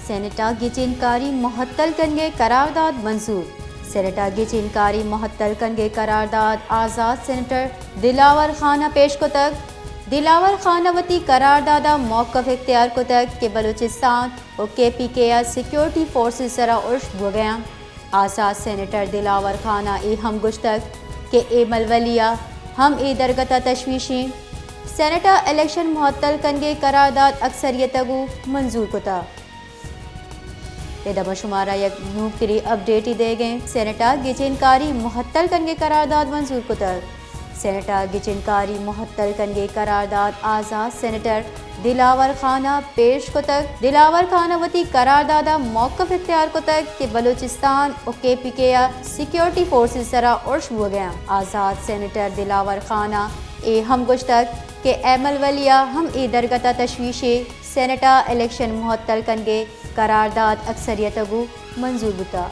सेनेटा गिचिनकारी मुहत्तल कनगे करारदाद मंजूर। सेनेटा गिचिनकारी मुहत्तल कनगे करारदाद आज़ाद सेनेटर दिलावर खाना पेश को तक दिलावर खानावती करारदादा मौक़िफ़ इख्तियार को तक कि बलूचिस्तान और KPK सिक्योरिटी फोर्सेस सरा उर्श हो गया। आज़ाद सेनेटर दिलावर खाना ए हम गुश्तक के ए मलवलिया हम ए दरगता तशवीशी सेनेटा इलेक्शन मुहत्तल कनगे करारदाद अक्सरियतगु मंजूर कोता। एदा शुमारा यक नूकरी अपडेट ही दे गए। सेनेटा गिचिनकारी मुहत्तल कनगे करारदाद मंजूर कोता। सेनेटा गिचिनकारी मुहत्तल कनगे करारदाद आज़ाद सेनेटर दिलावर खाना पेश को तक दिलावर खानावती करारदादा मौक़िफ़ इख्तियार को तक कि बलूचिस्तान और KPK सिक्योरिटी फोर्सेस सरा उर्श हो गया। आज़ाद सेनेटर दिलावर खाना ए हम गुश्तक के एमल वलिया हम ए दरगता तशवीशे सेनेटा इलेक्शन मुहत्तल कनगे करारदाद अक्सरियतगु मंजूर बुता।